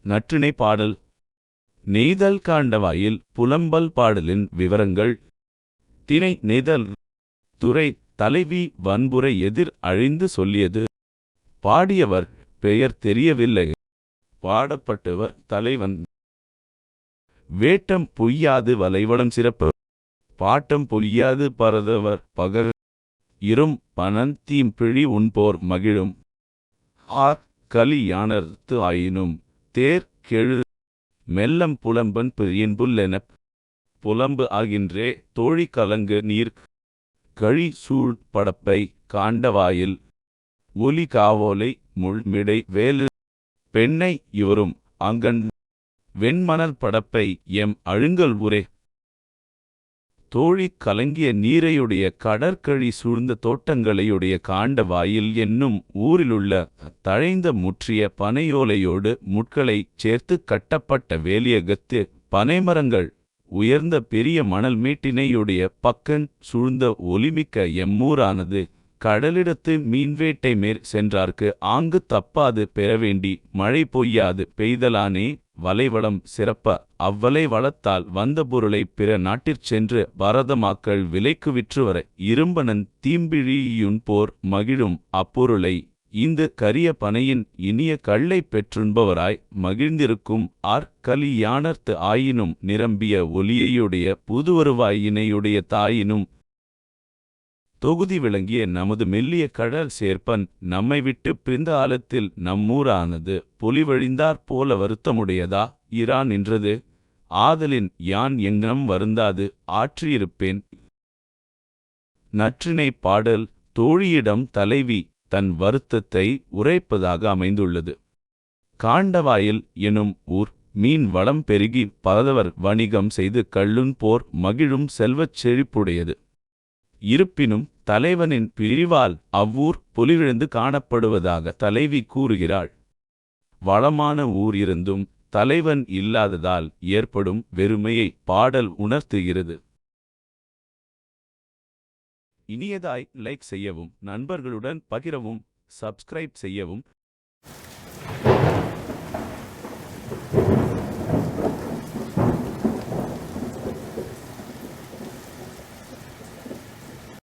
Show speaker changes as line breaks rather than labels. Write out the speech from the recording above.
நற்றிணை பாடல். நெய்தல் காண்டவாயில் புலம்பல் பாடலின் விவரங்கள். திணை நெய்தல். துறை தலைவி வன்புரை எதிர் அழிந்து சொல்லியது. பாடியவர் பெயர் தெரியவில்லை. பாடப்பட்டவர் தலைவன். வேட்டம் பொய்யாது வலைவடம் சிறப்பு. பாட்டம் பொய்யாது பரதவர் பகர். இரும் பனன் தீம்பிழி உண்போர் மகிழும். ஆர் கலி யானர்த்து ஆயினும் தேர் கெழு. மெல்லம் புலம்பன் பிரியன்புல்லெனப். புலம்பு ஆகின்றே தோழி கலங்கு நீர். கழி சூழ் படப்பை காண்டவாயில். ஒலி காவோலை முள்மிடை வேலு. பெண்ணை இவரும் அங்கண். வெண்மணல் படப்பை எம் அழுங்கல் உரே. தோழி கலங்கிய நீரையுடைய கடற்கழி சூழ்ந்த தோட்டங்களையுடைய காண்டவாயில் என்னும் ஊரிலுள்ள தழைந்த முற்றிய பனையோலையோடு முட்களைச் சேர்த்து கட்டப்பட்ட வேலியகத்து பனைமரங்கள் உயர்ந்த பெரிய மணல் மேட்டினையுடைய பக்கன் சூழ்ந்த ஒலிமிக்க எம்மூரானது. கடலிடத்து மீன்வேட்டை மேற் சென்றார்க்கு ஆங்கு தப்பாது பெறவேண்டி மழை பொய்யாது பெய்தலானே. வலைவளம் சிறப்ப அவ்வலை வளத்தால் வந்த பொருளை பிற நாட்டிற் சென்று பரதமாக்கள் விலைக்கு விற்றுவர. இரும்பனன் தீம்பிழியுண்போர் மகிழும் அப்பொருளை. இந்து கரிய பனையின் இனிய கள்ளை பெற்றுண்பவராய் மகிழ்ந்திருக்கும். ஆர் கலி யானர்த்து ஆயினும் நிரம்பிய ஒலியையுடைய புதுவருவாயினையுடைய தாயினும். தொகுதி விளங்கிய நமது மெல்லிய கடல் சேர்ப்பன் நம்மை விட்டு பிரிந்த ஆலத்தில் நம்மூரானது பொலிவழிந்தாற் போல வருத்தமுடையதா இரா நின்றது. ஆதலின் யான் எங்ஙனம் வருந்தாது ஆற்றியிருப்பேன். நற்றிணை பாடல் தோழியிடம் தலைவி தன் வருத்தத்தை உரைப்பதாக அமைந்துள்ளது. காண்டவாயில் எனும் ஊர் மீன் வளம் பெருகி பரதவர் வணிகம் செய்து கள்ளுண்போர் மகிழும் செல்வச் செழிப்புடையது. இருப்பினும் தலைவனின் பிரிவால் அவ்வூர் பொலிவிழந்து காணப்படுவதாக தலைவி கூறுகிறாள். வளமான ஊர் இருந்தும் தலைவன் இல்லாததால் ஏற்படும் வெறுமையை பாடல் உணர்த்துகிறது. இனியதாய் லைக் செய்யவும், நண்பர்களுடன் பகிரவும், சப்ஸ்கிரைப் செய்யவும்.